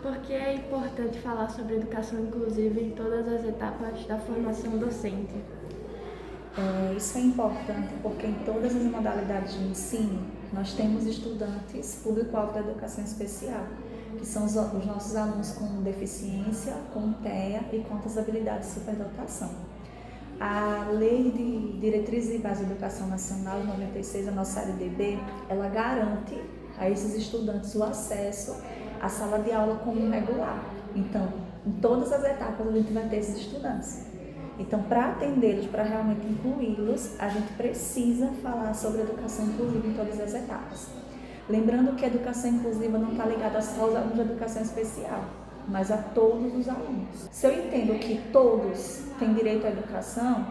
Por que é importante falar sobre educação inclusiva em todas as etapas da formação docente? Isso é importante porque em todas as modalidades de ensino nós temos estudantes público-alvo da educação especial, que são os nossos alunos com deficiência, com TEA e com outras habilidades de superdotação. A Lei de Diretrizes e Bases da Educação Nacional, 96, a nossa LDB, ela garante a esses estudantes o acesso à sala de aula comum regular. Então, em todas as etapas a gente vai ter esses estudantes. Então, para atendê-los, para realmente incluí-los, a gente precisa falar sobre educação inclusiva em todas as etapas. Lembrando que a educação inclusiva não está ligada só aos alunos de educação especial, mas a todos os alunos. Se eu entendo que todos têm direito à educação,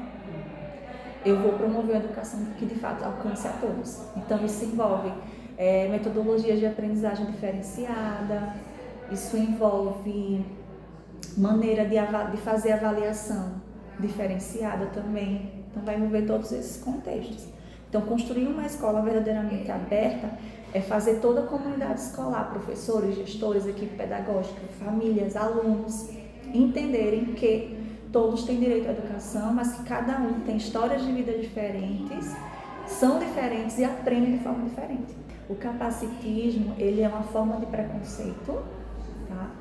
eu vou promover a educação que de fato alcance a todos. Então isso envolve metodologias de aprendizagem diferenciada, isso envolve maneira de fazer avaliação diferenciada também. Então vai envolver todos esses contextos. Então construir uma escola verdadeiramente aberta é fazer toda a comunidade escolar, professores, gestores, equipe pedagógica, famílias, alunos, entenderem que todos têm direito à educação, mas que cada um tem histórias de vida diferentes, são diferentes e aprendem de forma diferente. O capacitismo, ele é uma forma de preconceito, tá?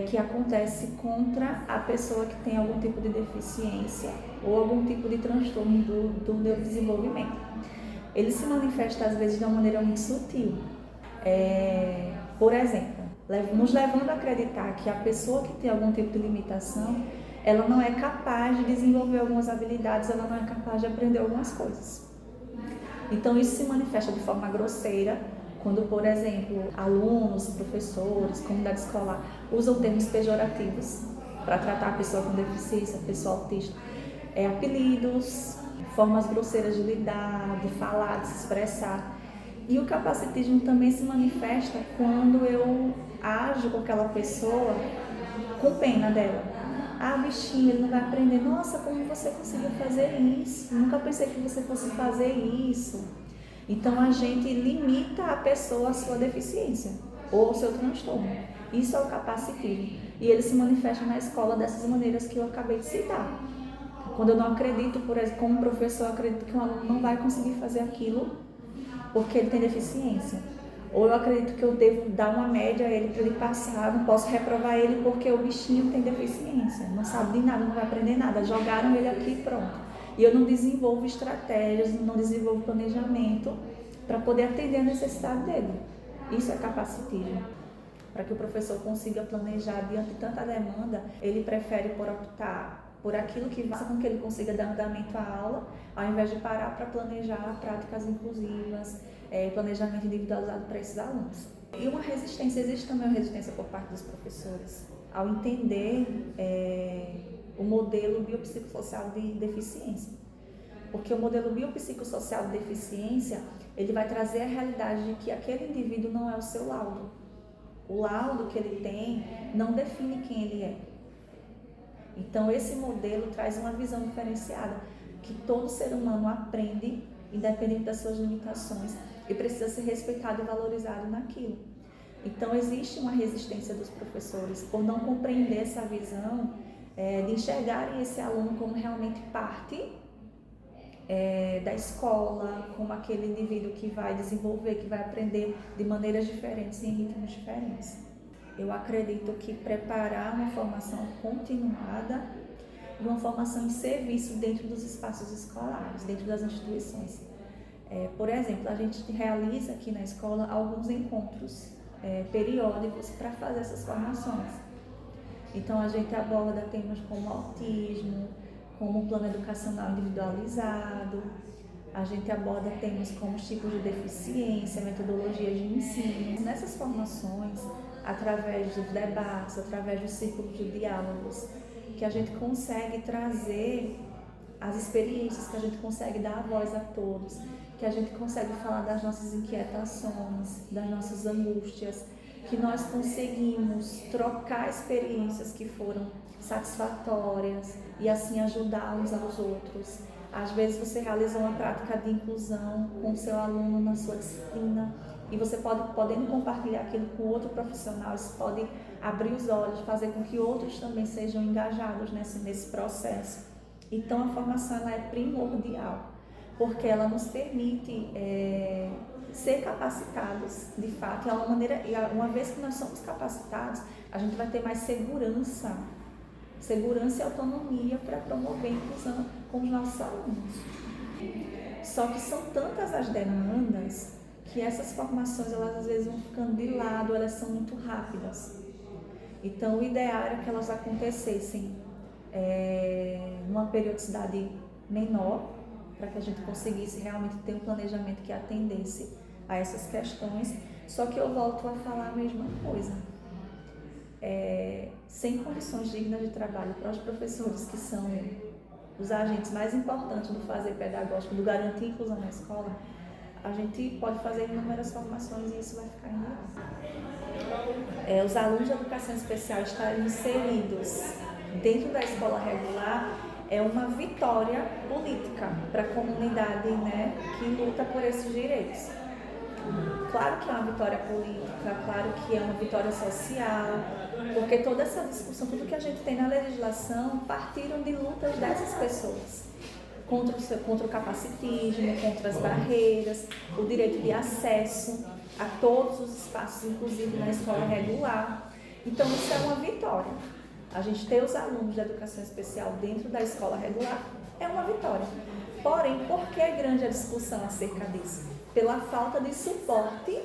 Que acontece contra a pessoa que tem algum tipo de deficiência ou algum tipo de transtorno do neurodesenvolvimento. Ele se manifesta às vezes de uma maneira muito sutil. Por exemplo, nos levando a acreditar que a pessoa que tem algum tipo de limitação, ela não é capaz de desenvolver algumas habilidades, ela não é capaz de aprender algumas coisas. Então isso se manifesta de forma grosseira, quando, por exemplo, alunos, professores, comunidade escolar usam termos pejorativos para tratar a pessoa com deficiência, a pessoa autista, apelidos, formas grosseiras de lidar, de falar, de se expressar. E o capacitismo também se manifesta quando eu ajo com aquela pessoa com pena dela. Ah, bichinho, ele não vai aprender. Nossa, como você conseguiu fazer isso? Nunca pensei que você fosse fazer isso. Então a gente limita a pessoa à sua deficiência ou ao seu transtorno. Isso é o capacitismo. E ele se manifesta na escola dessas maneiras que eu acabei de citar. Quando eu não acredito, por exemplo, como professor, eu acredito que um aluno não vai conseguir fazer aquilo porque ele tem deficiência. Ou eu acredito que eu devo dar uma média a ele para ele passar, não posso reprovar ele porque o bichinho tem deficiência, não sabe de nada, não vai aprender nada, jogaram ele aqui e pronto. E eu não desenvolvo estratégias, não desenvolvo planejamento para poder atender a necessidade dele. Isso é capacitismo. Para que o professor consiga planejar diante de tanta demanda, ele prefere optar por aquilo que faça com que ele consiga dar andamento à aula, ao invés de parar para planejar práticas inclusivas, planejamento individualizado para esses alunos. E uma resistência, existe também uma resistência por parte dos professores, ao entender o modelo biopsicossocial de deficiência. Porque o modelo biopsicossocial de deficiência, ele vai trazer a realidade de que aquele indivíduo não é o seu laudo. O laudo que ele tem não define quem ele é. Então esse modelo traz uma visão diferenciada, que todo ser humano aprende, independente das suas limitações, e precisa ser respeitado e valorizado naquilo. Então existe uma resistência dos professores por não compreender essa visão, de enxergarem esse aluno como realmente parte da escola, como aquele indivíduo que vai desenvolver, que vai aprender de maneiras diferentes e em ritmos diferentes. Eu acredito que preparar uma formação continuada e uma formação em serviço dentro dos espaços escolares, dentro das instituições. Por exemplo, a gente realiza aqui na escola alguns encontros periódicos para fazer essas formações. Então a gente aborda temas como autismo, como plano educacional individualizado, a gente aborda temas como os tipos de deficiência, metodologias de ensino. Nessas formações, através dos debates, através dos círculos de diálogos, que a gente consegue trazer as experiências, que a gente consegue dar a voz a todos, que a gente consegue falar das nossas inquietações, das nossas angústias, que nós conseguimos trocar experiências que foram satisfatórias e assim ajudar uns aos outros. Às vezes você realiza uma prática de inclusão com o seu aluno na sua disciplina E você podendo compartilhar aquilo com outro profissional, isso pode abrir os olhos, fazer com que outros também sejam engajados nesse processo. Então, a formação ela é primordial, porque ela nos permite ser capacitados, de fato, e uma vez que nós somos capacitados, a gente vai ter mais segurança e autonomia para promover a inclusão com os nossos alunos. Só que são tantas as demandas que essas formações, elas às vezes vão ficando de lado, elas são muito rápidas. Então, o ideal era que elas acontecessem numa periodicidade menor, para que a gente conseguisse realmente ter um planejamento que atendesse a essas questões. Só que eu volto a falar a mesma coisa. Sem condições dignas de trabalho para os professores, que são os agentes mais importantes do fazer pedagógico, do garantir inclusão na escola, a gente pode fazer inúmeras formações e isso vai ficar inviável. Os alunos de educação especial estarem inseridos dentro da escola regular é uma vitória política para a comunidade, né, que luta por esses direitos. Claro que é uma vitória política, claro que é uma vitória social, porque toda essa discussão, tudo que a gente tem na legislação, partiram de lutas dessas pessoas. Contra o capacitismo, contra as barreiras, o direito de acesso a todos os espaços, inclusive na escola regular. Então, isso é uma vitória. A gente ter os alunos de educação especial dentro da escola regular é uma vitória. Porém, por que é grande a discussão acerca disso? Pela falta de suporte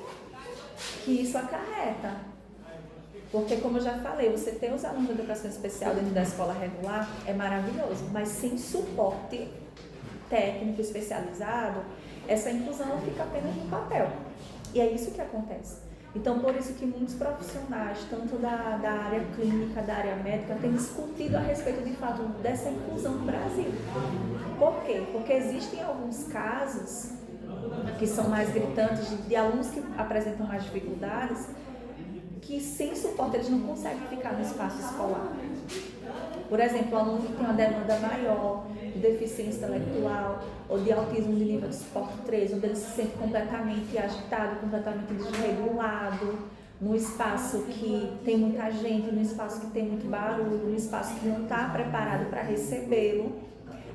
que isso acarreta. Porque, como eu já falei, você ter os alunos de educação especial dentro da escola regular é maravilhoso, mas sem suporte técnico especializado, essa inclusão fica apenas no papel. E é isso que acontece. Então, por isso que muitos profissionais, tanto da área clínica, da área médica, têm discutido a respeito, de fato, dessa inclusão no Brasil. Por quê? Porque existem alguns casos que são mais gritantes, de alunos que apresentam mais dificuldades, que sem suporte eles não conseguem ficar no espaço escolar. Por exemplo, o aluno que tem uma demanda maior, de deficiência intelectual ou de autismo de nível de suporte 3, onde ele se sente completamente agitado, completamente desregulado, num espaço que tem muita gente, num espaço que tem muito barulho, num espaço que não está preparado para recebê-lo,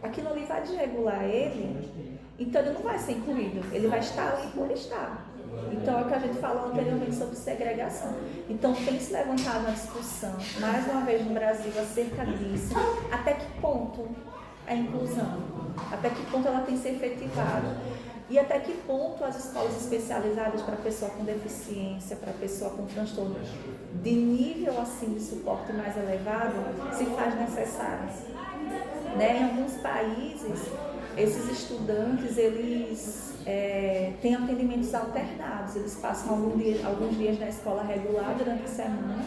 aquilo ali vai desregular ele, então ele não vai ser incluído, ele vai estar ali por estar. Então, é o que a gente falou anteriormente sobre segregação. Então, tem se levantado uma discussão, mais uma vez no Brasil, acerca disso. Até que ponto é a inclusão? Até que ponto ela tem se efetivado? E até que ponto as escolas especializadas para pessoa com deficiência, para pessoa com transtorno de nível assim de suporte mais elevado, se faz necessárias? Né? Em alguns países, esses estudantes, eles têm atendimentos alternados, eles passam alguns dias na escola regular durante a semana,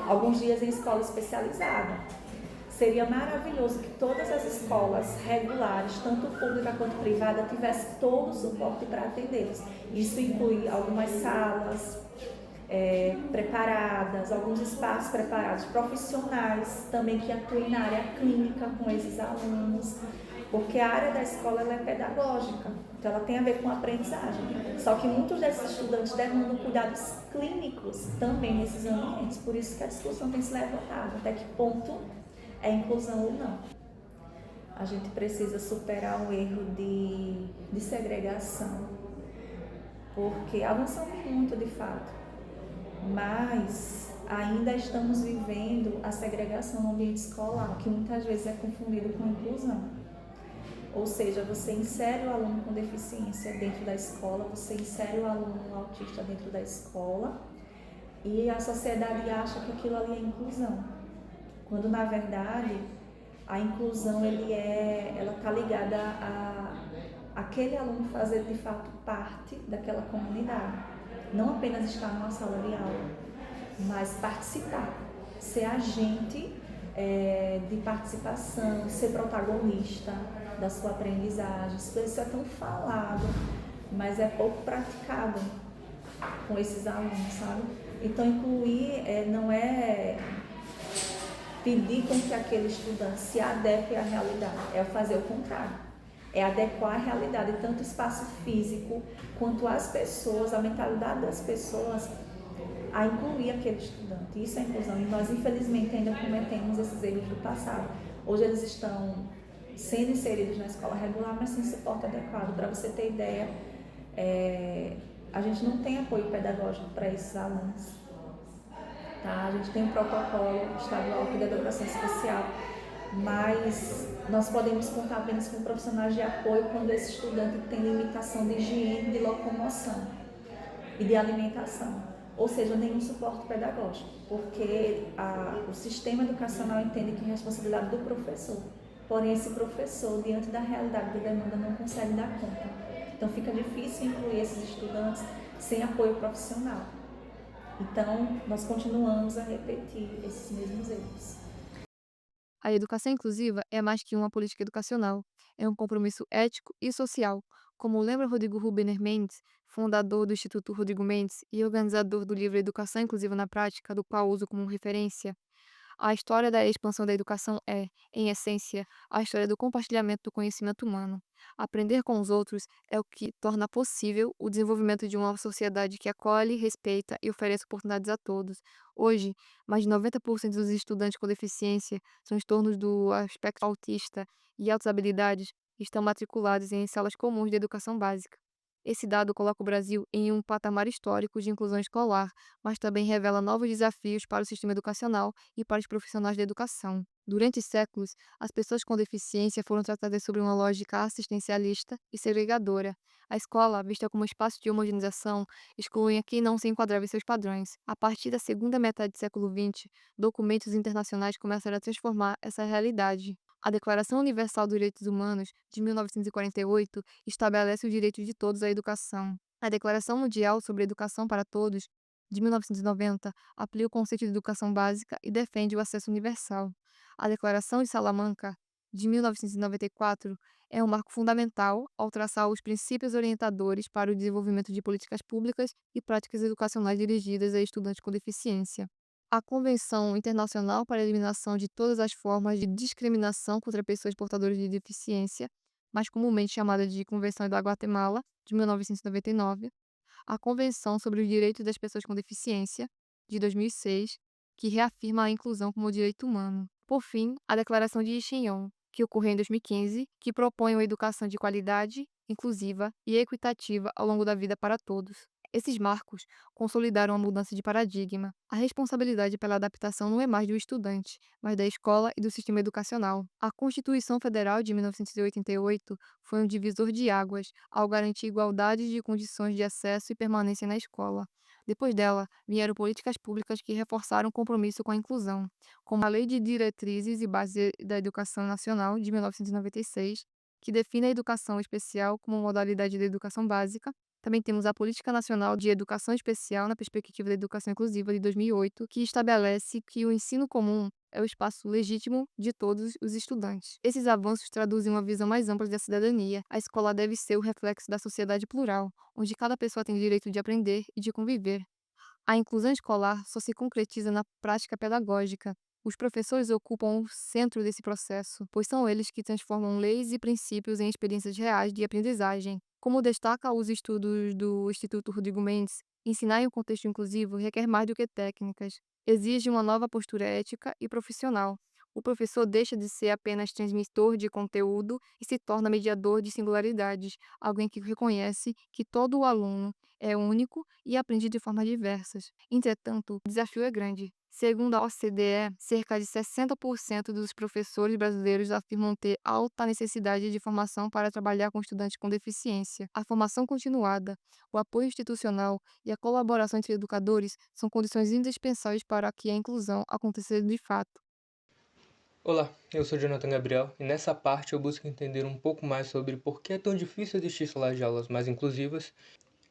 alguns dias em escola especializada. Seria maravilhoso que todas as escolas regulares, tanto pública quanto privada, tivessem todo o suporte para atendê-los. Isso inclui algumas salas preparadas, alguns espaços preparados, profissionais também que atuem na área clínica com esses alunos, porque a área da escola ela é pedagógica, então ela tem a ver com a aprendizagem. Só que muitos desses estudantes demandam cuidados clínicos também nesses ambientes, por isso que a discussão tem se levantado, até que ponto é inclusão ou não. A gente precisa superar um erro de segregação, porque avançamos muito de fato, mas ainda estamos vivendo a segregação no ambiente escolar, que muitas vezes é confundido com inclusão. Ou seja, você insere o aluno com deficiência dentro da escola, você insere o aluno autista dentro da escola e a sociedade acha que aquilo ali é inclusão. Quando, na verdade, a inclusão ela está ligada a aquele aluno fazer, de fato, parte daquela comunidade. Não apenas estar numa sala de aula, mas participar, ser agente de participação, ser protagonista da sua aprendizagem. Isso é tão falado, mas é pouco praticado com esses alunos, sabe? Então, incluir não é pedir com que aquele estudante se adeque à realidade, é fazer o contrário. é adequar a realidade, tanto o espaço físico quanto as pessoas, a mentalidade das pessoas, a incluir aquele estudante. Isso é inclusão e nós, infelizmente, ainda cometemos esses erros do passado. Hoje eles estão sendo inseridos na escola regular, mas sem suporte adequado. Para você ter ideia, a gente não tem apoio pedagógico para esses alunos. Tá? A gente tem um protocolo estadual de educação especial, mas nós podemos contar apenas com profissionais de apoio quando esse estudante tem limitação de higiene, de locomoção e de alimentação, ou seja, nenhum suporte pedagógico, porque o sistema educacional entende que é responsabilidade do professor, porém esse professor, diante da realidade da demanda, não consegue dar conta. Então fica difícil incluir esses estudantes sem apoio profissional. Então, nós continuamos a repetir esses mesmos erros. A educação inclusiva é mais que uma política educacional, é um compromisso ético e social, como lembra Rodrigo Rubner Mendes, fundador do Instituto Rodrigo Mendes e organizador do livro Educação Inclusiva na Prática, do qual uso como referência. A história da expansão da educação é, em essência, a história do compartilhamento do conhecimento humano. Aprender com os outros é o que torna possível o desenvolvimento de uma sociedade que acolhe, respeita e oferece oportunidades a todos. Hoje, mais de 90% dos estudantes com deficiência, transtornos do aspecto autista e altas habilidades estão matriculados em salas comuns de educação básica. Esse dado coloca o Brasil em um patamar histórico de inclusão escolar, mas também revela novos desafios para o sistema educacional e para os profissionais da educação. Durante séculos, as pessoas com deficiência foram tratadas sob uma lógica assistencialista e segregadora. A escola, vista como espaço de homogeneização, excluía quem não se enquadrava em seus padrões. A partir da segunda metade do século XX, documentos internacionais começaram a transformar essa realidade. A Declaração Universal dos Direitos Humanos, de 1948, estabelece o direito de todos à educação. A Declaração Mundial sobre a Educação para Todos, de 1990, aplica o conceito de educação básica e defende o acesso universal. A Declaração de Salamanca, de 1994, é um marco fundamental ao traçar os princípios orientadores para o desenvolvimento de políticas públicas e práticas educacionais dirigidas a estudantes com deficiência. A Convenção Internacional para a Eliminação de Todas as Formas de Discriminação contra Pessoas Portadoras de Deficiência, mais comumente chamada de Convenção da Guatemala, de 1999, a Convenção sobre os Direitos das Pessoas com Deficiência, de 2006, que reafirma a inclusão como direito humano. Por fim, a Declaração de Ixinhon, que ocorreu em 2015, que propõe uma educação de qualidade, inclusiva e equitativa ao longo da vida para todos. Esses marcos consolidaram a mudança de paradigma. A responsabilidade pela adaptação não é mais do estudante, mas da escola e do sistema educacional. A Constituição Federal de 1988 foi um divisor de águas ao garantir igualdade de condições de acesso e permanência na escola. Depois dela, vieram políticas públicas que reforçaram o compromisso com a inclusão, como a Lei de Diretrizes e Bases da Educação Nacional de 1996, que define a educação especial como modalidade da educação básica. Também temos a Política Nacional de Educação Especial na Perspectiva da Educação Inclusiva de 2008, que estabelece que o ensino comum é o espaço legítimo de todos os estudantes. Esses avanços traduzem uma visão mais ampla da cidadania. A escola deve ser o reflexo da sociedade plural, onde cada pessoa tem o direito de aprender e de conviver. A inclusão escolar só se concretiza na prática pedagógica. Os professores ocupam o centro desse processo, pois são eles que transformam leis e princípios em experiências reais de aprendizagem. Como destaca os estudos do Instituto Rodrigo Mendes, ensinar em um contexto inclusivo requer mais do que técnicas, exige uma nova postura ética e profissional. O professor deixa de ser apenas transmissor de conteúdo e se torna mediador de singularidades, alguém que reconhece que todo o aluno é único e aprende de formas diversas. Entretanto, o desafio é grande. Segundo a OCDE, cerca de 60% dos professores brasileiros afirmam ter alta necessidade de formação para trabalhar com estudantes com deficiência. A formação continuada, o apoio institucional e a colaboração entre educadores são condições indispensáveis para que a inclusão aconteça de fato. Olá, eu sou Jonathan Gabriel e nessa parte eu busco entender um pouco mais sobre por que é tão difícil existir salas de aulas mais inclusivas.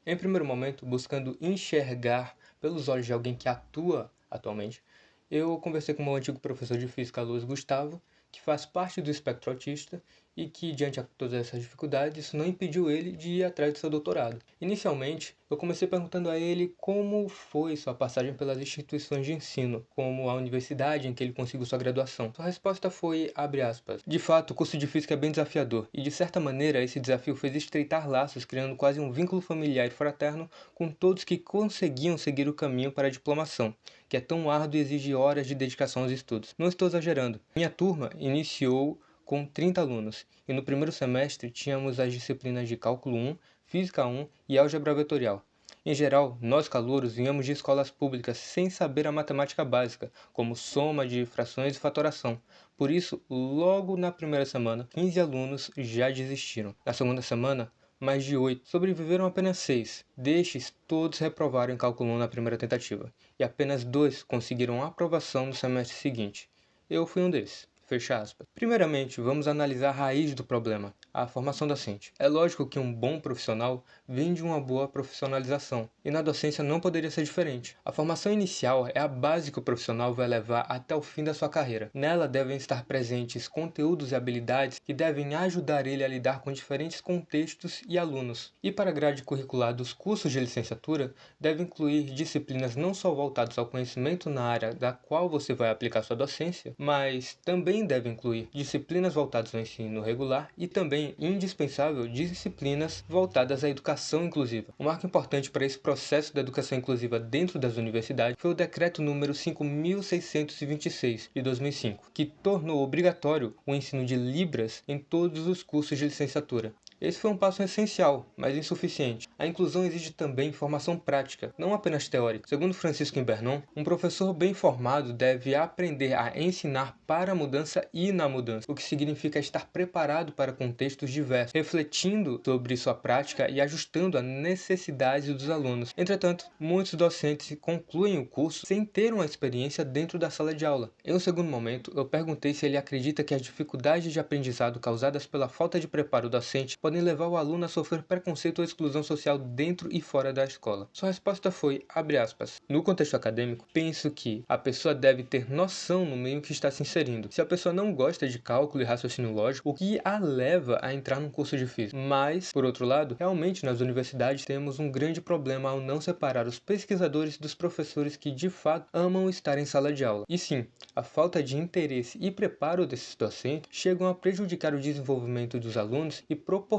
Em primeiro momento, buscando enxergar pelos olhos de alguém que atua atualmente, eu conversei com meu antigo professor de física, Luiz Gustavo, que faz parte do espectro autista e que, diante de todas essas dificuldades, isso não impediu ele de ir atrás do seu doutorado. Inicialmente, eu comecei perguntando a ele como foi sua passagem pelas instituições de ensino, como a universidade em que ele conseguiu sua graduação. Sua resposta foi, abre aspas, de fato, o curso de física é bem desafiador, e de certa maneira esse desafio fez estreitar laços, criando quase um vínculo familiar e fraterno com todos que conseguiam seguir o caminho para a diplomação, que é tão árduo e exige horas de dedicação aos estudos. Não estou exagerando. Minha turma iniciou com 30 alunos, e no primeiro semestre tínhamos as disciplinas de Cálculo 1, Física 1 e Álgebra Vetorial. Em geral, nós calouros viemos de escolas públicas sem saber a matemática básica, como soma de frações e fatoração. Por isso, logo na primeira semana, 15 alunos já desistiram. Na segunda semana, mais de 8. Sobreviveram apenas 6. Destes, todos reprovaram em Cálculo 1 na primeira tentativa, e apenas 2 conseguiram aprovação no semestre seguinte. Eu fui um desses. Fecha aspas. Primeiramente, vamos analisar a raiz do problema, a formação docente. É lógico que um bom profissional vem de uma boa profissionalização, e na docência não poderia ser diferente. A formação inicial é a base que o profissional vai levar até o fim da sua carreira. Nela devem estar presentes conteúdos e habilidades que devem ajudar ele a lidar com diferentes contextos e alunos. E para a grade curricular dos cursos de licenciatura, deve incluir disciplinas não só voltadas ao conhecimento na área da qual você vai aplicar sua docência, mas também deve incluir disciplinas voltadas ao ensino regular e também, indispensável, disciplinas voltadas à educação inclusiva. Um marco importante para esse processo da educação inclusiva dentro das universidades foi o Decreto número 5.626, de 2005, que tornou obrigatório o ensino de Libras em todos os cursos de licenciatura. Esse foi um passo essencial, mas insuficiente. A inclusão exige também formação prática, não apenas teórica. Segundo Francisco Imbernon, um professor bem formado deve aprender a ensinar para a mudança e na mudança, o que significa estar preparado para contextos diversos, refletindo sobre sua prática e ajustando a necessidade dos alunos. Entretanto, muitos docentes concluem o curso sem ter uma experiência dentro da sala de aula. Em um segundo momento, eu perguntei se ele acredita que as dificuldades de aprendizado causadas pela falta de preparo docente podem levar o aluno a sofrer preconceito ou exclusão social dentro e fora da escola. Sua resposta foi, abre aspas, no contexto acadêmico, penso que a pessoa deve ter noção no meio que está se inserindo. Se a pessoa não gosta de cálculo e raciocínio lógico, o que a leva a entrar num curso de física? Mas, por outro lado, realmente nas universidades temos um grande problema ao não separar os pesquisadores dos professores que de fato amam estar em sala de aula. E sim, a falta de interesse e preparo desses docentes chegam a prejudicar o desenvolvimento dos alunos e proporciona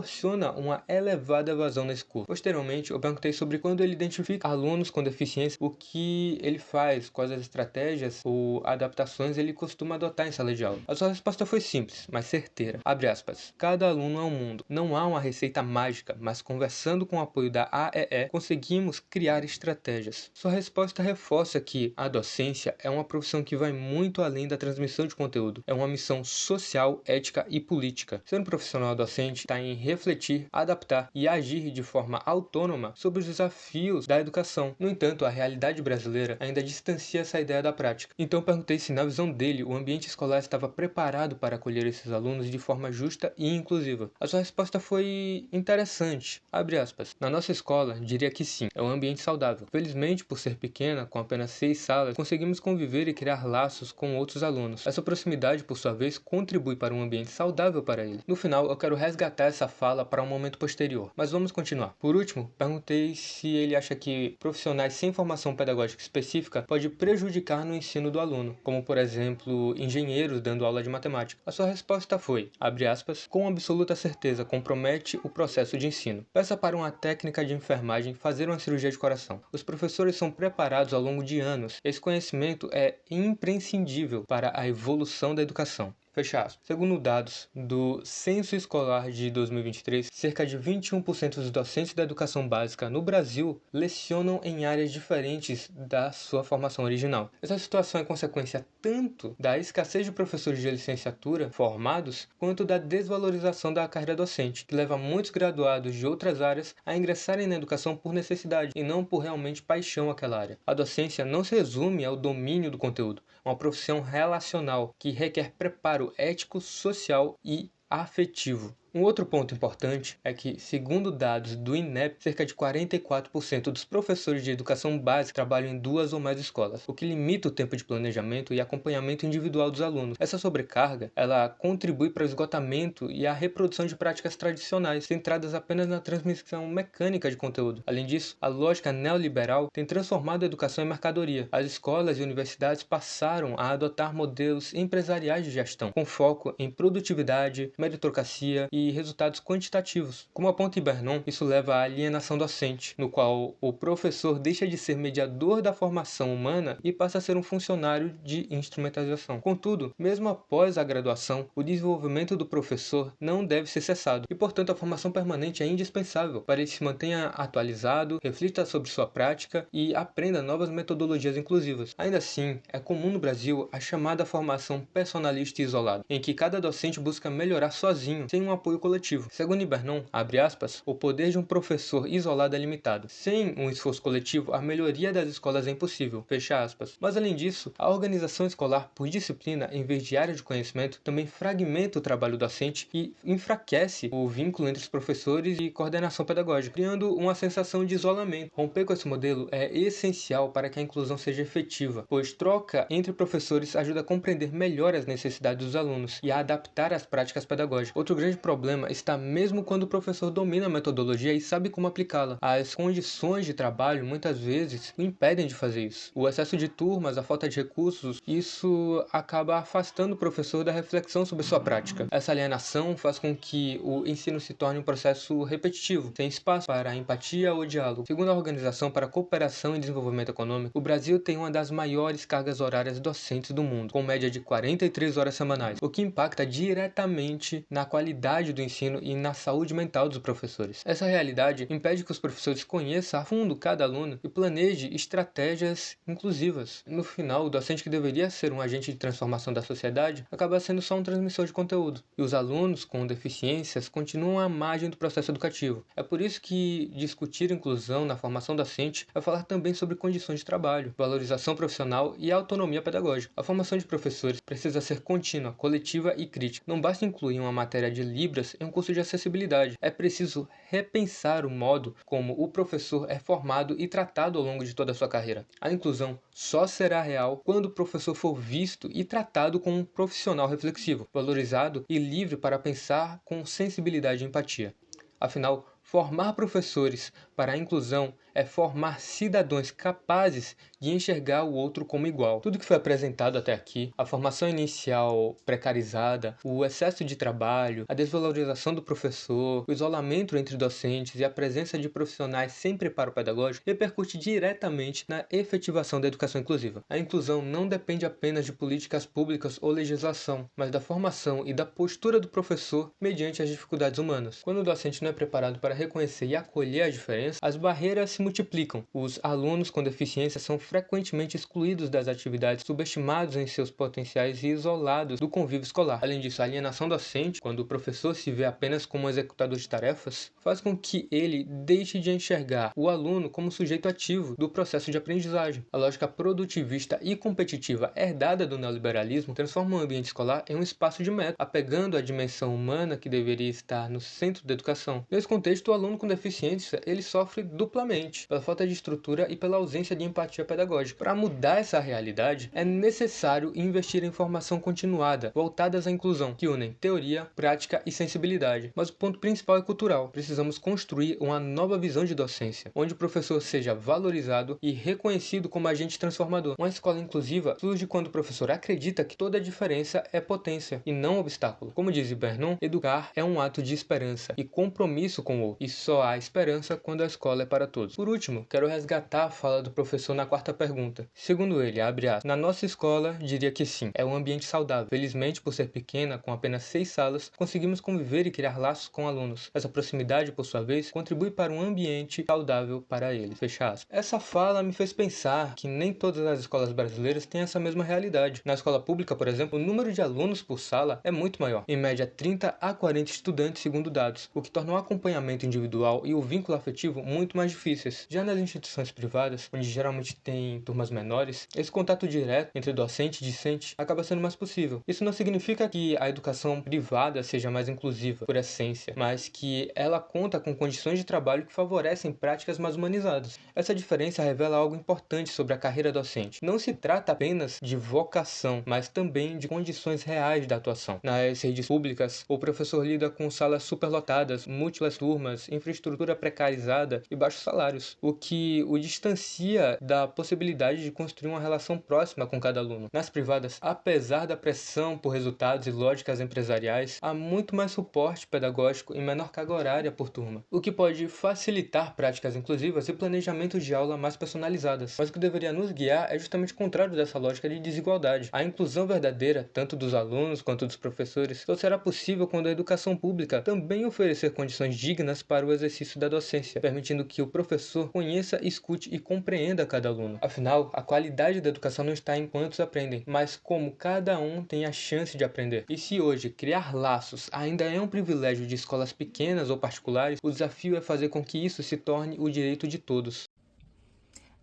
uma elevada evasão nesse curso. Posteriormente, eu perguntei sobre quando ele identifica alunos com deficiência, o que ele faz, quais as estratégias ou adaptações ele costuma adotar em sala de aula. A sua resposta foi simples, mas certeira. Abre aspas. Cada aluno é um mundo. Não há uma receita mágica, mas conversando com o apoio da AEE, conseguimos criar estratégias. Sua resposta reforça que a docência é uma profissão que vai muito além da transmissão de conteúdo. É uma missão social, ética e política. Ser um profissional docente está em refletir, adaptar e agir de forma autônoma sobre os desafios da educação. No entanto, a realidade brasileira ainda distancia essa ideia da prática. Então perguntei se, na visão dele, o ambiente escolar estava preparado para acolher esses alunos de forma justa e inclusiva. A sua resposta foi interessante. Abre aspas. Na nossa escola, diria que sim, é um ambiente saudável. Felizmente, por ser pequena, com apenas 6 salas, conseguimos conviver e criar laços com outros alunos. Essa proximidade, por sua vez, contribui para um ambiente saudável para ele. No final, eu quero resgatar essa fala para um momento posterior, mas vamos continuar. Por último, perguntei se ele acha que profissionais sem formação pedagógica específica pode prejudicar no ensino do aluno, como por exemplo, engenheiros dando aula de matemática. A sua resposta foi, abre aspas, com absoluta certeza compromete o processo de ensino. Peça para uma técnica de enfermagem fazer uma cirurgia de coração. Os professores são preparados ao longo de anos. Esse conhecimento é imprescindível para a evolução da educação. Fecha aspas. Segundo dados do Censo Escolar de 2023, cerca de 21% dos docentes da educação básica no Brasil lecionam em áreas diferentes da sua formação original. Essa situação é consequência tanto da escassez de professores de licenciatura formados, quanto da desvalorização da carreira docente, que leva muitos graduados de outras áreas a ingressarem na educação por necessidade e não por realmente paixão àquela área. A docência não se resume ao domínio do conteúdo, é uma profissão relacional que requer preparo ético, social e afetivo. Um outro ponto importante é que, segundo dados do INEP, cerca de 44% dos professores de educação básica trabalham em 2 ou mais escolas, o que limita o tempo de planejamento e acompanhamento individual dos alunos. Essa sobrecarga, ela contribui para o esgotamento e a reprodução de práticas tradicionais, centradas apenas na transmissão mecânica de conteúdo. Além disso, a lógica neoliberal tem transformado a educação em mercadoria. As escolas e universidades passaram a adotar modelos empresariais de gestão, com foco em produtividade, meritocracia e resultados quantitativos. Como aponta Bernon, isso leva à alienação docente, no qual o professor deixa de ser mediador da formação humana e passa a ser um funcionário de instrumentalização. Contudo, mesmo após a graduação, o desenvolvimento do professor não deve ser cessado e, portanto, a formação permanente é indispensável para ele se mantenha atualizado, reflita sobre sua prática e aprenda novas metodologias inclusivas. Ainda assim, é comum no Brasil a chamada formação personalista e isolada, em que cada docente busca melhorar sozinho, sem um apoio coletivo. Segundo Bernon, abre aspas, o poder de um professor isolado é limitado. Sem um esforço coletivo, a melhoria das escolas é impossível. Fecha aspas. Mas além disso, a organização escolar por disciplina, em vez de área de conhecimento, também fragmenta o trabalho docente e enfraquece o vínculo entre os professores e coordenação pedagógica, criando uma sensação de isolamento. Romper com esse modelo é essencial para que a inclusão seja efetiva, pois troca entre professores ajuda a compreender melhor as necessidades dos alunos e a adaptar as práticas pedagógicas. Outro grande problema está mesmo quando o professor domina a metodologia e sabe como aplicá-la. As condições de trabalho muitas vezes o impedem de fazer isso. O excesso de turmas, a falta de recursos, isso acaba afastando o professor da reflexão sobre sua prática. Essa alienação faz com que o ensino se torne um processo repetitivo, sem espaço para a empatia ou diálogo. Segundo a Organização para a Cooperação e Desenvolvimento Econômico, o Brasil tem uma das maiores cargas horárias docentes do mundo, com média de 43 horas semanais, o que impacta diretamente na qualidade do ensino e na saúde mental dos professores. Essa realidade impede que os professores conheçam a fundo cada aluno e planejem estratégias inclusivas. No final, o docente, que deveria ser um agente de transformação da sociedade, acaba sendo só um transmissor de conteúdo, e os alunos com deficiências continuam à margem do processo educativo. É por isso que discutir inclusão na formação docente é falar também sobre condições de trabalho, valorização profissional e autonomia pedagógica. A formação de professores precisa ser contínua, coletiva e crítica. Não basta incluir uma matéria de Libras em um curso de acessibilidade. É preciso repensar o modo como o professor é formado e tratado ao longo de toda a sua carreira. A inclusão só será real quando o professor for visto e tratado como um profissional reflexivo, valorizado e livre para pensar com sensibilidade e empatia. Afinal, formar professores para a inclusão é formar cidadãos capazes de enxergar o outro como igual. Tudo que foi apresentado até aqui, a formação inicial precarizada, o excesso de trabalho, a desvalorização do professor, o isolamento entre docentes e a presença de profissionais sem preparo pedagógico, repercute diretamente na efetivação da educação inclusiva. A inclusão não depende apenas de políticas públicas ou legislação, mas da formação e da postura do professor mediante as dificuldades humanas. Quando o docente não é preparado para reconhecer e acolher a diferença, as barreiras se multiplicam. Os alunos com deficiência são frequentemente excluídos das atividades, subestimados em seus potenciais e isolados do convívio escolar. Além disso, a alienação docente, quando o professor se vê apenas como um executador de tarefas, faz com que ele deixe de enxergar o aluno como sujeito ativo do processo de aprendizagem. A lógica produtivista e competitiva herdada do neoliberalismo transforma o ambiente escolar em um espaço de meta, apegando a dimensão humana que deveria estar no centro da educação. Nesse contexto, o aluno com deficiência ele sofre duplamente, pela falta de estrutura e pela ausência de empatia pedagógica. Para mudar essa realidade, é necessário investir em formação continuada, voltadas à inclusão, que unem teoria, prática e sensibilidade. Mas o ponto principal é cultural. Precisamos construir uma nova visão de docência, onde o professor seja valorizado e reconhecido como agente transformador. Uma escola inclusiva surge quando o professor acredita que toda diferença é potência e não obstáculo. Como diz Bernon, educar é um ato de esperança e compromisso com o outro, e só há esperança quando a escola é para todos. Por último, quero resgatar a fala do professor na quarta pergunta. Segundo ele, abre aspas, na nossa escola, diria que sim, é um ambiente saudável. Felizmente, por ser pequena, com apenas 6 salas, conseguimos conviver e criar laços com alunos. Essa proximidade, por sua vez, contribui para um ambiente saudável para eles. Fecha aspas. Essa fala me fez pensar que nem todas as escolas brasileiras têm essa mesma realidade. Na escola pública, por exemplo, o número de alunos por sala é muito maior, em média 30 a 40 estudantes segundo dados, o que torna o acompanhamento individual e o vínculo afetivo muito mais difícil. competências. Já nas instituições privadas, onde geralmente tem turmas menores, esse contato direto entre docente e discente acaba sendo mais possível. Isso não significa que a educação privada seja mais inclusiva, por essência, mas que ela conta com condições de trabalho que favorecem práticas mais humanizadas. Essa diferença revela algo importante sobre a carreira docente. Não se trata apenas de vocação, mas também de condições reais da atuação. Nas redes públicas, o professor lida com salas superlotadas, múltiplas turmas, infraestrutura precarizada e baixos salários, o que o distancia da possibilidade de construir uma relação próxima com cada aluno. Nas privadas, apesar da pressão por resultados e lógicas empresariais, há muito mais suporte pedagógico e menor carga horária por turma, o que pode facilitar práticas inclusivas e planejamento de aula mais personalizadas. Mas o que deveria nos guiar é justamente o contrário dessa lógica de desigualdade. A inclusão verdadeira, tanto dos alunos quanto dos professores, só será possível quando a educação pública também oferecer condições dignas para o exercício da docência, permitindo que o professor conheça, escute e compreenda cada aluno. Afinal, a qualidade da educação não está em quantos aprendem, mas como cada um tem a chance de aprender. E se hoje criar laços ainda é um privilégio de escolas pequenas ou particulares, o desafio é fazer com que isso se torne o direito de todos.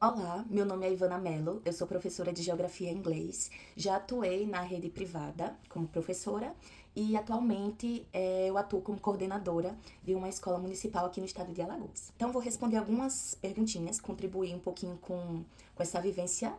Olá, meu nome é Ivana Mello, eu sou professora de Geografia e Inglês, já atuei na rede privada como professora e atualmente eu atuo como coordenadora de uma escola municipal aqui no estado de Alagoas. Então vou responder algumas perguntinhas, contribuir um pouquinho com essa vivência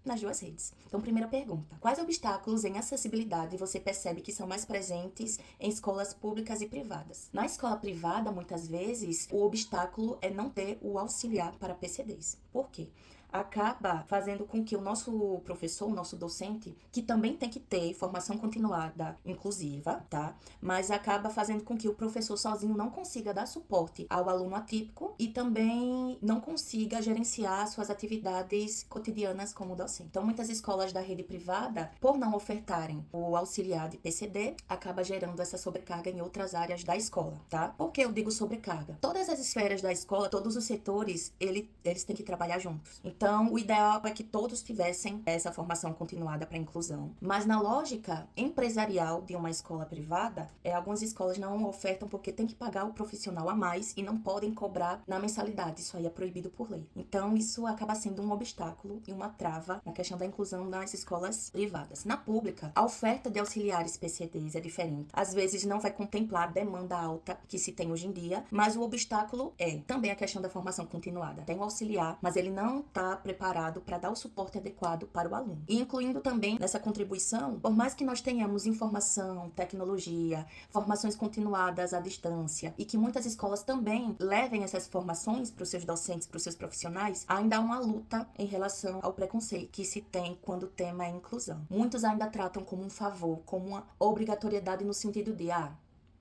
nas duas redes. Então, primeira pergunta. Quais obstáculos em acessibilidade você percebe que são mais presentes em escolas públicas e privadas? Na escola privada, muitas vezes, o obstáculo é não ter o auxiliar para PCDs. Por quê? Acaba fazendo com que o nosso professor, o nosso docente, que também tem que ter formação continuada inclusiva, tá? Mas acaba fazendo com que o professor sozinho não consiga dar suporte ao aluno atípico e também não consiga gerenciar suas atividades cotidianas como docente. Então, muitas escolas da rede privada, por não ofertarem o auxiliar de PCD, acaba gerando essa sobrecarga em outras áreas da escola, tá? Por que eu digo sobrecarga? Todas as esferas da escola, todos os setores, eles têm que trabalhar juntos. Então, o ideal é que todos tivessem essa formação continuada para inclusão. Mas na lógica empresarial de uma escola privada, algumas escolas não ofertam porque tem que pagar o profissional a mais e não podem cobrar na mensalidade. Isso aí é proibido por lei. Então, isso acaba sendo um obstáculo e uma trava na questão da inclusão nas escolas privadas. Na pública, a oferta de auxiliares PCDs é diferente. Às vezes não vai contemplar a demanda alta que se tem hoje em dia, mas o obstáculo é também a questão da formação continuada. Tem um auxiliar, mas ele não está preparado para dar o suporte adequado para o aluno. E incluindo também nessa contribuição, por mais que nós tenhamos informação, tecnologia, formações continuadas à distância e que muitas escolas também levem essas formações para os seus docentes, para os seus profissionais, ainda há uma luta em relação ao preconceito que se tem quando o tema é inclusão. Muitos ainda tratam como um favor, como uma obrigatoriedade no sentido de,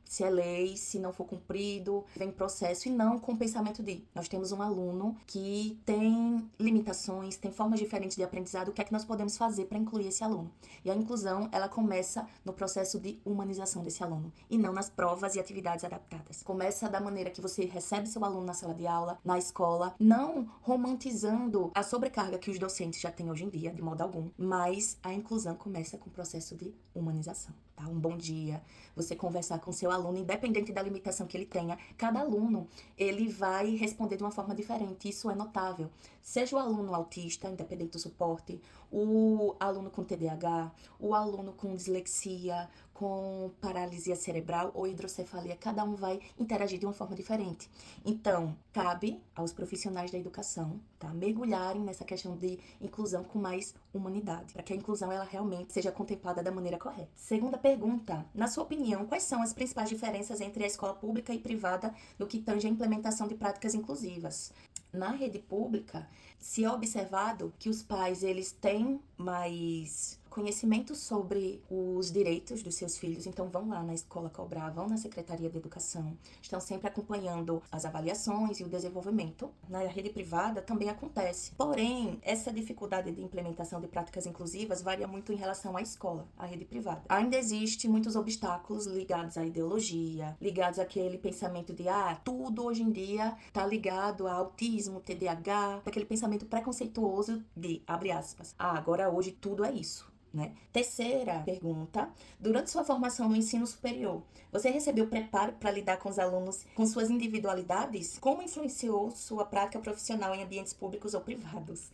se é lei, se não for cumprido, vem processo, e não com o pensamento de nós temos um aluno que tem limitações, tem formas diferentes de aprendizado, o que é que nós podemos fazer para incluir esse aluno? E a inclusão, ela começa no processo de humanização desse aluno, e não nas provas e atividades adaptadas. Começa da maneira que você recebe seu aluno na sala de aula, na escola, não romantizando a sobrecarga que os docentes já têm hoje em dia, de modo algum, mas a inclusão começa com o processo de humanização. Um bom dia, você conversar com seu aluno, independente da limitação que ele tenha, cada aluno, ele vai responder de uma forma diferente, isso é notável. Seja o aluno autista, independente do suporte, o aluno com TDAH, o aluno com dislexia, com paralisia cerebral ou hidrocefalia, cada um vai interagir de uma forma diferente. Então, cabe aos profissionais da educação, mergulharem nessa questão de inclusão com mais humanidade, para que a inclusão ela realmente seja contemplada da maneira correta. Segunda pergunta, na sua opinião, quais são as principais diferenças entre a escola pública e privada no que tange a implementação de práticas inclusivas? Na rede pública, se é observado que os pais eles têm mais conhecimento sobre os direitos dos seus filhos, então vão lá na escola cobrar, vão na Secretaria de Educação, estão sempre acompanhando as avaliações e o desenvolvimento. Na rede privada também acontece. Porém, essa dificuldade de implementação de práticas inclusivas varia muito em relação à escola, à rede privada. Ainda existe muitos obstáculos ligados à ideologia, ligados àquele pensamento de tudo hoje em dia está ligado a autismo, TDAH, aquele pensamento preconceituoso de, abre aspas, agora hoje tudo é isso. né? Terceira pergunta: durante sua formação no ensino superior, você recebeu preparo para lidar com os alunos com suas individualidades? Como influenciou sua prática profissional em ambientes públicos ou privados?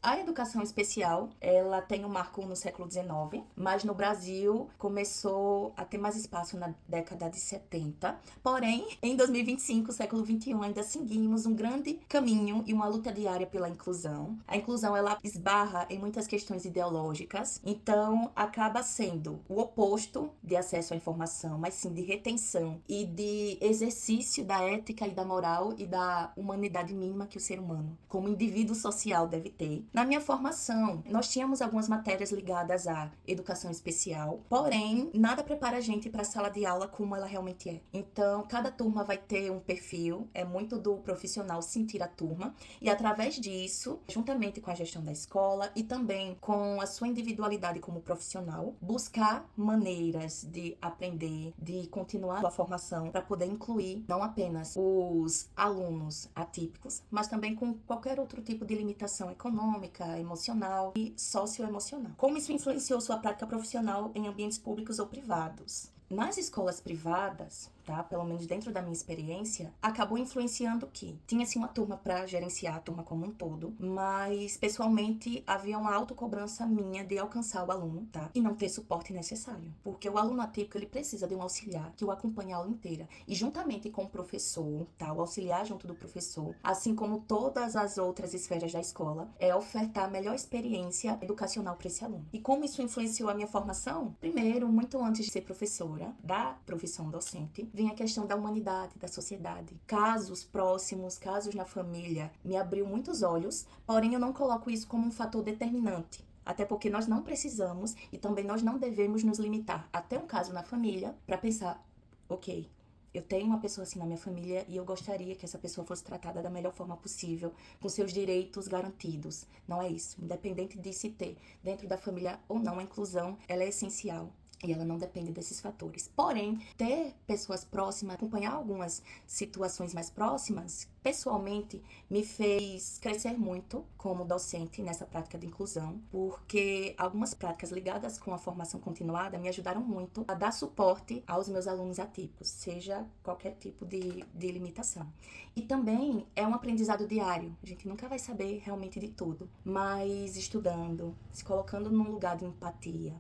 A educação especial, ela tem um marco no século XIX, mas no Brasil começou a ter mais espaço na década de 70. Porém, em 2025, século XXI, ainda seguimos um grande caminho e uma luta diária pela inclusão. A inclusão, ela esbarra em muitas questões ideológicas, então acaba sendo o oposto de acesso à informação, mas sim de retenção e de exercício da ética e da moral e da humanidade mínima que o ser humano, como indivíduo social, deve ter. Na minha formação, nós tínhamos algumas matérias ligadas à educação especial, porém, nada prepara a gente para a sala de aula como ela realmente é. Então, cada turma vai ter um perfil, é muito do profissional sentir a turma, e através disso, juntamente com a gestão da escola e também com a sua individualidade como profissional, buscar maneiras de aprender, de continuar a formação para poder incluir não apenas os alunos atípicos, mas também com qualquer outro tipo de limitação econômica, emocional e socioemocional. Como isso influenciou sua prática profissional em ambientes públicos ou privados? Nas escolas privadas, tá? Pelo menos dentro da minha experiência, acabou influenciando que tinha-se uma turma para gerenciar a turma como um todo, mas pessoalmente havia uma autocobrança minha de alcançar o aluno, tá? E não ter suporte necessário, porque o aluno atípico, ele precisa de um auxiliar que o acompanhe a aula inteira, e juntamente com o professor, tá? O auxiliar junto do professor, assim como todas as outras esferas da escola, é ofertar a melhor experiência educacional para esse aluno. E como isso influenciou a minha formação? Primeiro, muito antes de ser professora da profissão docente, vem a questão da humanidade, da sociedade. Casos próximos, casos na família, me abriu muitos olhos, porém eu não coloco isso como um fator determinante. Até porque nós não precisamos e também nós não devemos nos limitar até um caso na família para pensar, ok, eu tenho uma pessoa assim na minha família e eu gostaria que essa pessoa fosse tratada da melhor forma possível, com seus direitos garantidos. Não é isso. Independente de se ter dentro da família ou não, a inclusão, ela é essencial. E ela não depende desses fatores. Porém, ter pessoas próximas, acompanhar algumas situações mais próximas, pessoalmente, me fez crescer muito como docente nessa prática de inclusão, porque algumas práticas ligadas com a formação continuada me ajudaram muito a dar suporte aos meus alunos atípicos, seja qualquer tipo de limitação. E também é um aprendizado diário. A gente nunca vai saber realmente de tudo, mas estudando, se colocando num lugar de empatia.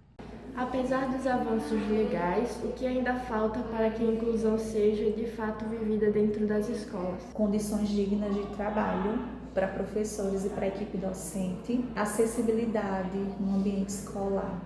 Apesar dos avanços legais, o que ainda falta para que a inclusão seja de fato vivida dentro das escolas? Condições dignas de trabalho para professores e para a equipe docente, acessibilidade no ambiente escolar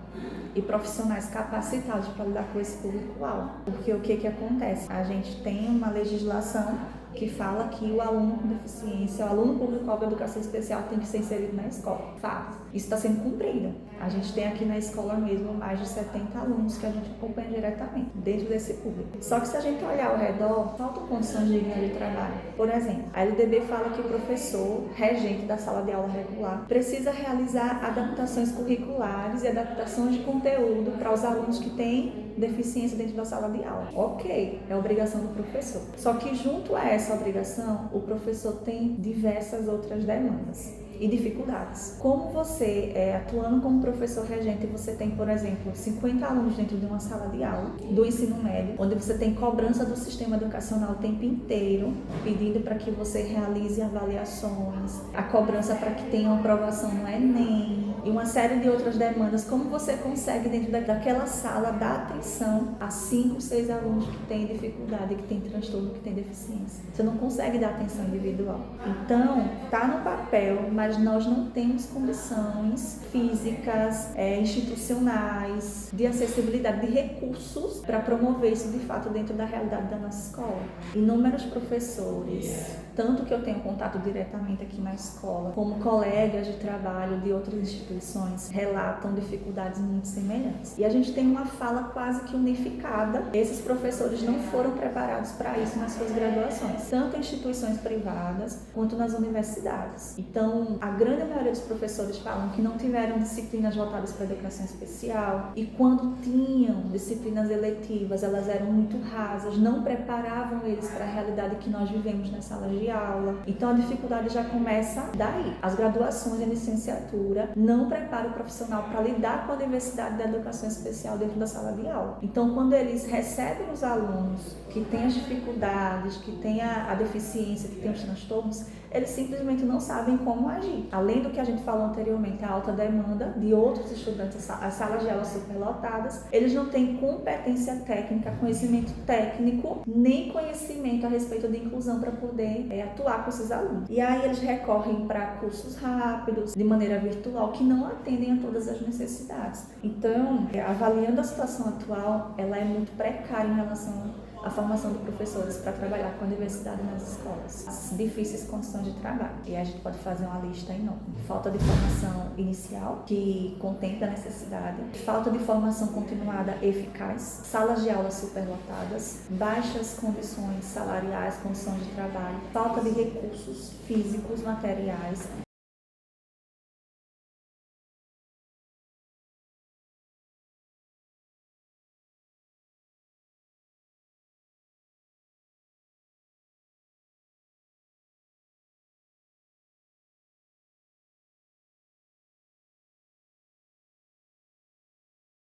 e profissionais capacitados para lidar com esse público-alvo. Porque o que acontece? A gente tem uma legislação que fala que o aluno com deficiência, o aluno público-alvo da educação especial tem que ser inserido na escola. Fato. Isso está sendo cumprido. A gente tem aqui na escola mesmo mais de 70 alunos que a gente acompanha diretamente dentro desse público. Só que se a gente olhar ao redor, faltam condições dignas de trabalho. Por exemplo, a LDB fala que o professor, regente da sala de aula regular, precisa realizar adaptações curriculares e adaptações de conteúdo para os alunos que têm deficiência dentro da sala de aula. Ok, é obrigação do professor. Só que junto a essa obrigação, o professor tem diversas outras demandas e dificuldades. Como você, atuando como professor regente, você tem, por exemplo, 50 alunos dentro de uma sala de aula do ensino médio, onde você tem cobrança do sistema educacional o tempo inteiro, pedindo para que você realize avaliações, a cobrança para que tenha uma aprovação no Enem, e uma série de outras demandas. Como você consegue, dentro daquela sala, dar atenção a 5, 6 alunos que têm dificuldade, que têm transtorno, que têm deficiência? Você não consegue dar atenção individual. Então, está no papel, mas nós não temos condições físicas, institucionais, de acessibilidade, de recursos para promover isso de fato dentro da realidade da nossa escola. Inúmeros professores, tanto que eu tenho contato diretamente aqui na escola, como colegas de trabalho de outras instituições, relatam dificuldades muito semelhantes. E a gente tem uma fala quase que unificada. Esses professores não foram preparados para isso nas suas graduações, tanto em instituições privadas quanto nas universidades. Então, a grande maioria dos professores falam que não tiveram disciplinas voltadas para a educação especial, e quando tinham disciplinas eletivas, elas eram muito rasas, não preparavam eles para a realidade que nós vivemos nas salas de de aula. Então a dificuldade já começa daí. As graduações em licenciatura não preparam o profissional para lidar com a diversidade da educação especial dentro da sala de aula. Então quando eles recebem os alunos que têm as dificuldades, que têm a deficiência, que têm os transtornos, eles simplesmente não sabem como agir. Além do que a gente falou anteriormente, a alta demanda de outros estudantes, as salas de aula superlotadas, eles não têm competência técnica, conhecimento técnico, nem conhecimento a respeito de inclusão para poder atuar com esses alunos. E aí eles recorrem para cursos rápidos, de maneira virtual, que não atendem a todas as necessidades. Então, avaliando a situação atual, ela é muito precária em relação à formação de professores para trabalhar com a diversidade nas escolas. As difíceis condições de trabalho. E a gente pode fazer uma lista enorme. Falta de formação inicial, que contempla a necessidade. Falta de formação continuada eficaz. Salas de aula superlotadas. Baixas condições salariais, condições de trabalho. Falta de recursos físicos, materiais.